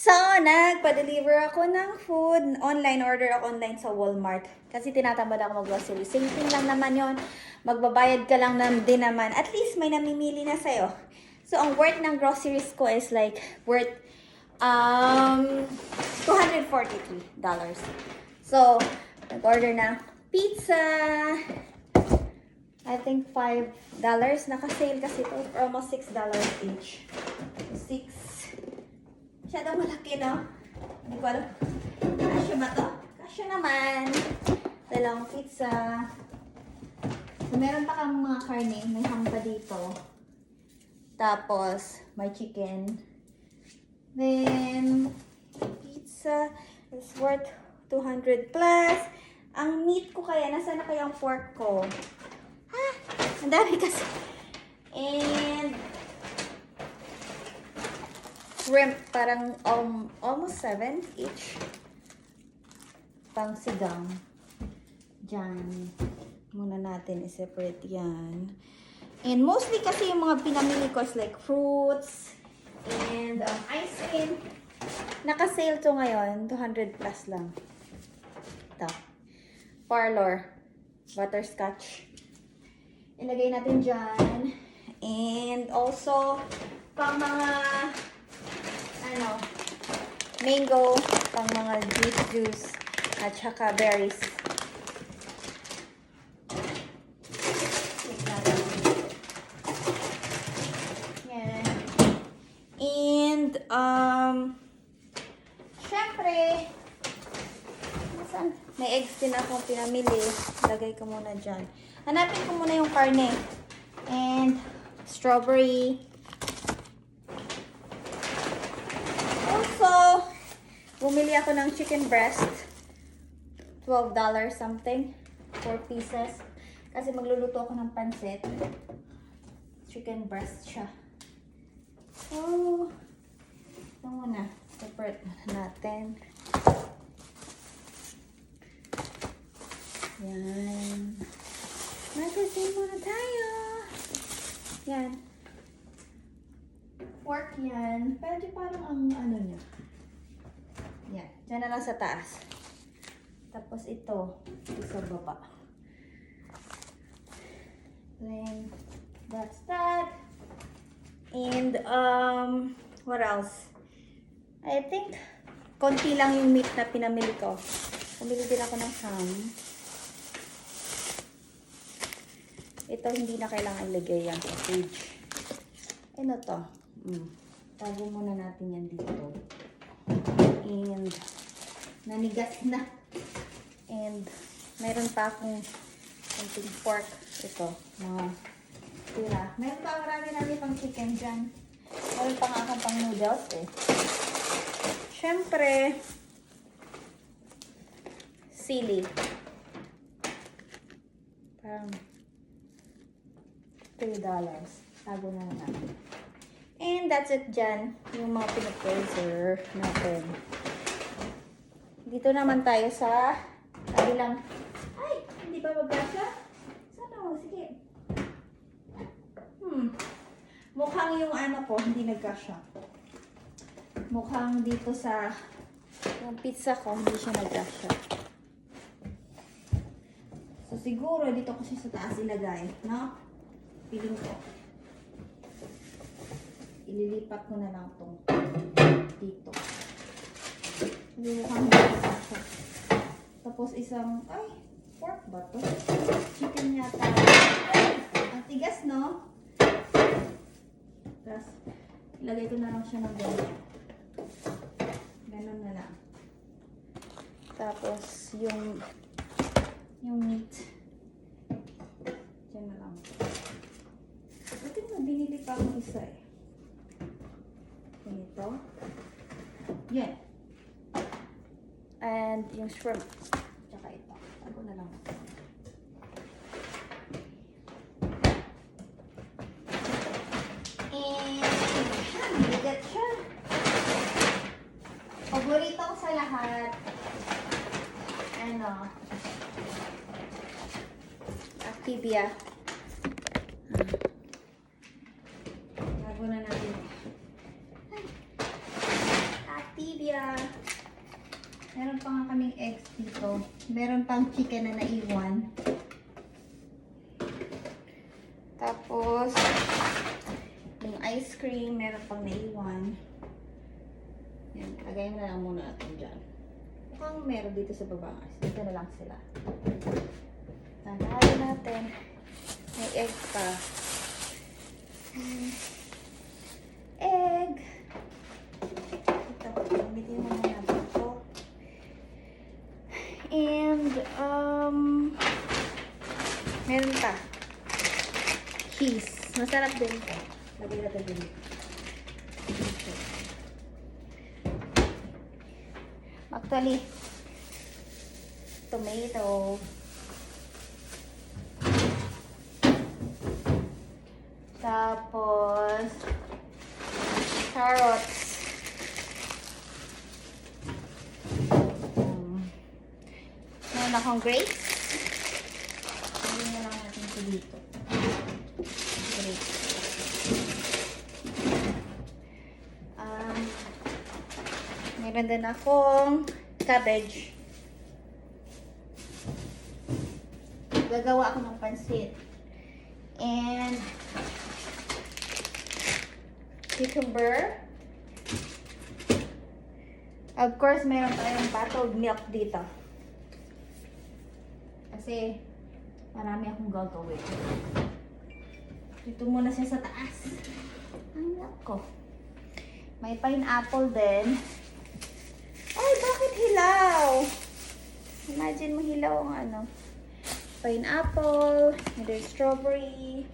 So, nagpa-deliver ako ng food. Online order ako online sa Walmart. Kasi tinatamad ako mag-grocery. Same thing lang naman yon. Magbabayad ka lang din naman. At least may namimili na sa'yo. So, ang worth ng groceries ko is like worth $243. So, nag-order na pizza. I think $5. Naka-sale kasi ito. Almost $6 each. 6. Masyadong malaki, no? Hindi ko alam. Kasya ba to? Kasya naman. Dalawang pizza. So, meron pa kang mga karne. May ham pa dito. Tapos, may chicken. Then, pizza is worth 200 plus. Ang meat ko kaya, nasaan na kaya ang pork ko? Ha? Ang dami kasi. And, shrimp, parang almost 7 each. Pang sigang. Diyan. Muna natin i-separate yan. And mostly kasi yung mga pinamili ko is like fruits and ice cream. Naka-sale to ngayon. 200 plus lang. Ito. Parlor. Butterscotch. Ilagay natin dyan. And also, pang mga mango, pang mga juice, at saka berries. Yan. And, syempre, may eggs din akong pinamili. Lagay ko muna dyan. Hanapin ko muna yung karne. And, strawberry. Also, bumili ako ng chicken breast. $12 something. 4 pieces. Kasi magluluto ako ng pansit. Chicken breast siya. So, ito muna. Separate natin. Yan. Magazine muna tayo. Yan. Pork yan. Pero parang ang ano niya. Yan. Diyan na lang sa taas. Tapos ito sa baba. Then, that's that. And, what else? I think, konti lang yung meat na pinamili ko. Pumili din ako ng ham. Ito, hindi na kailangan ilagay yan sa fridge. Ano to? Tago muna natin yan dito. And, nanigas na. And, meron pa akong konting pork. Ito, mga tira. Meron pa marami pang chicken dyan. Meron pa nga akong pang noodles eh. Siyempre, sili. Parang $3. Tago na natin. And that's it dyan. Yung mga pinag-freezer natin. Dito naman tayo sa kabilang. Ay! Hindi ba magkasya? Sana o? Sige. Mukhang yung ano ko, hindi nagkasya. Mukhang dito sa yung pizza ko, hindi siya nagkasya. So siguro dito ko siya sa taas ilagay. No? Piling ko. Ililipat ko na lang itong dito. Mukhang dito. Tapos isang, ay, pork ba to? Chicken yata. Ay, ang tigas, no? Tapos, ilagay ko na lang siya ng ganyan. Ganon na lang. Tapos, yung meat. Diyan na lang. Ito na, binili pa akong isa eh. Ito. Yan. And yung shrimp. Tsaka ito. Ako na lang. And, bigat siya. Paborito ko sa lahat. Ano? Activia. Bago na natin. tilapia. Meron pa nga kaming eggs dito. Meron pang chicken na naiwan. Tapos, yung ice cream, meron pang naiwan. Yan, lagayin na lang muna natin dyan. Mukhang meron dito sa baba. Dito na lang sila. Lagayin natin. May egg pa. Egg! Ito, gamitin mo na natin ito. And, meron pa. Cheese. Masarap din ito. Lagay natin din. Actually, tomato. Tapos, carrots. Meron akong grapes. Lagyan na lang natin ito dito. Grapes. Meron din akong cabbage. Gagawa ako ng pansit. And cucumber. Of course, meron tayong bottled milk dito. Kasi marami akong gagawin. Dito muna siya sa taas. Ang milk ko. May pineapple din. Ay, bakit hilaw? Imagine mo hilaw ang ano. Pineapple. And then strawberry.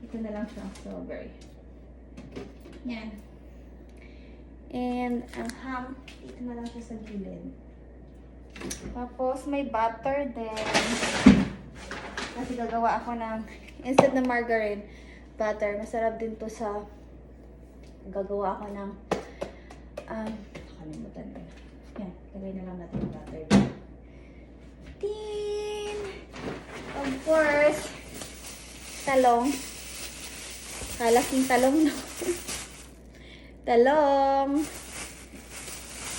Ito na lang siya, strawberry. Yan. And ang ham, dito na lang siya sa gilid. Tapos may butter din. Kasi gagawa ako ng, instead na margarine, butter. Masarap din to sa, gagawa ako ng, nakalimutan ko. Yan, lagay na lang natin yung butter. Then, of course, talong. Kalaking talong na. Talong.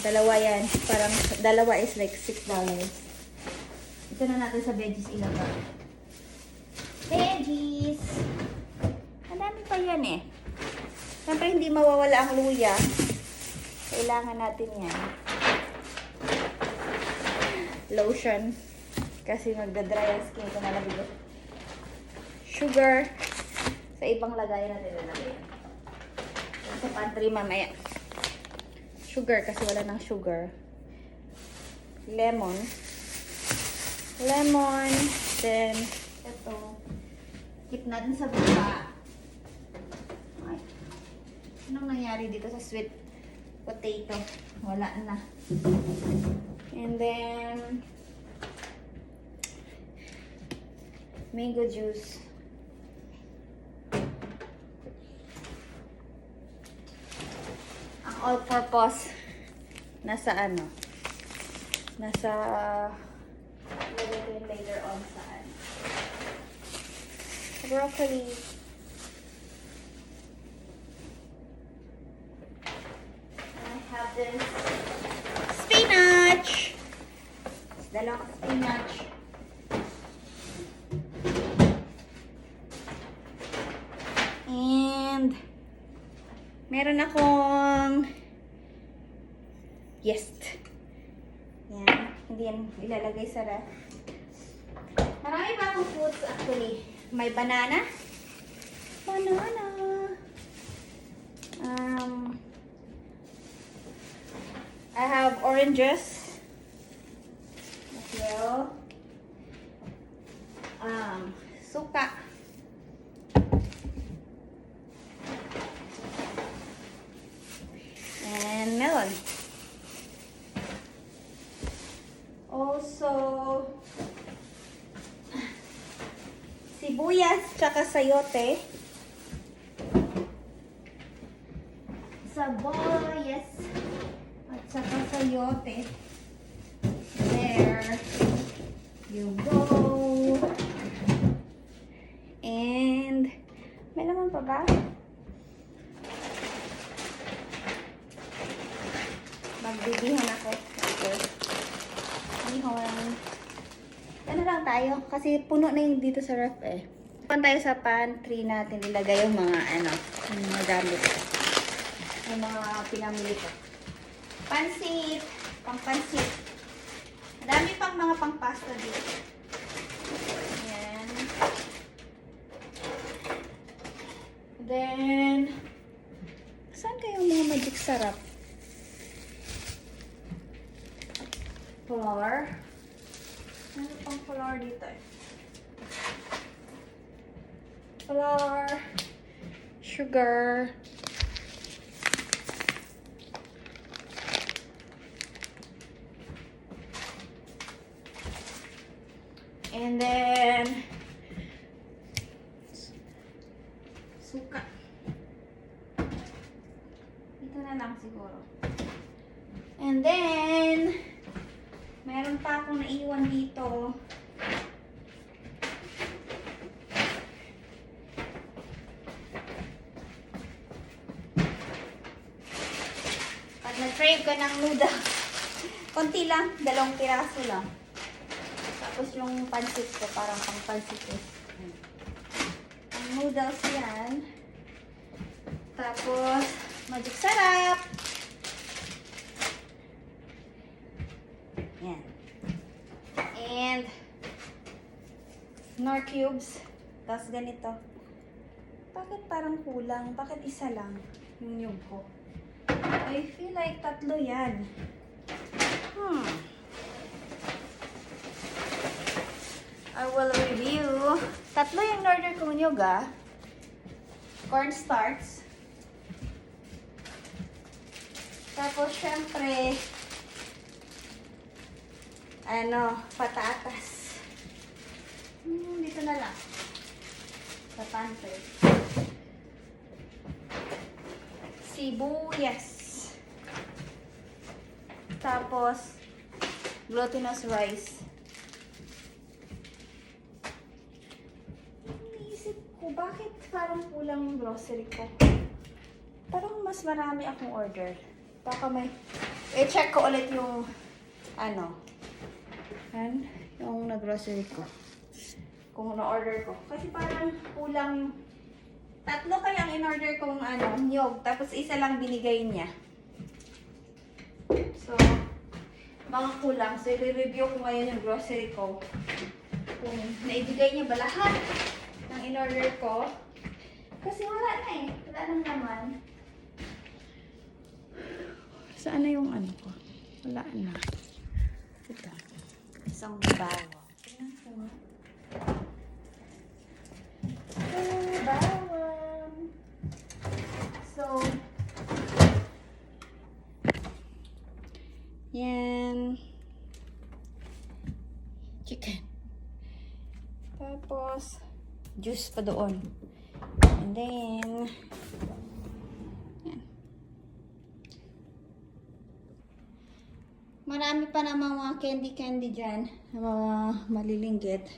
Dalawa yan. Parang dalawa is like $6. Ito na natin sa veggies ilagay. Veggies. Ang dami pa yan eh. Siyempre hindi mawawala ang luya. Kailangan natin yan. Lotion. Kasi magdadry ang skin ko na labi. Sugar. Sa ibang lagay natin lalagay. Sa pantry mamaya. Sugar kasi wala nang sugar. Lemon. Lemon. Then, ito. Keep natin sa baba. Ay. Anong nangyari dito sa sweet potato? Wala na. And then, mango juice. Ang all-purpose nasa ano? Nasa lagay ko yun later on saan. Broccoli. I have this spinach. Dalawang spinach. And meron akong yeast. Yan. Hindi yan ilalagay sa ref. Marami pa akong fruits actually. May banana. Banana. I have oranges. As well. Suka. And melon. Also, sibuyas tsaka sayote. Sabayas at tsaka sayote. There you go. And may laman pa ba? Magbibihon ako. Okay. Bihon. Ano lang tayo? Kasi puno na yung dito sa ref eh. Punta tayo sa pantry natin. Ilagay yung mga yung mga gamit. Yung mga pinamili ko. Pansit. Pang-pansit. Madami pang mga pang-pasta dito. Ayan. Then, saan kayong mga magic sarap? Flour. Ano pang flour dito eh? Flour. Sugar. And then, suka. Ito na lang siguro. And then, meron pa akong naiwan dito. Pag nag-crave ka ng noodles, konti lang, 2 piraso lang. Tapos yung pansit ko, parang pang pansit eh. Ang noodles yan. Tapos, magic sarap. Yan. And, Knorr cubes. Tapos ganito. Bakit parang kulang? Bakit isa lang yung nyug ko? I feel like 3 yan. I will review. 3 yung order kong nyug ah. Cornstarch. Tapos syempre, patatas. Dito na lang. Sa pantry. Sibuyas. Tapos, glutinous rice. Iniisip ko, bakit parang kulang yung grocery ko? Parang mas marami akong order. Baka may... check ko ulit yung... yung na-grocery ko. Kung na-order ko. Kasi parang kulang yung... 3 kaya ang in-order kong niyog. Tapos isa lang binigay niya. So, mga kulang. So, i-review ko ngayon yung grocery ko. Kung naibigay niya ba lahat ng in-order ko. Kasi wala na eh. Wala nang naman. Saan na yung ko? Wala na. Ito. Isang bawang. Tingnan ko nga. Bawang. So, yan. Chicken. Tapos, juice pa doon. And then, yan. Marami pa namang mga candy dyan. Mga malilinggit.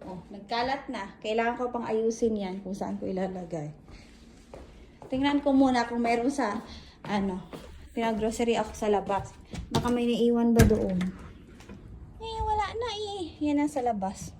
Oh, nagkalat na. Kailangan ko pang ayusin yan kung saan ko ilalagay. Tingnan ko muna kung meron sa, pinag-grocery ako sa labas. Baka may naiwan ba doon? Wala na eh. Yan ang sa labas.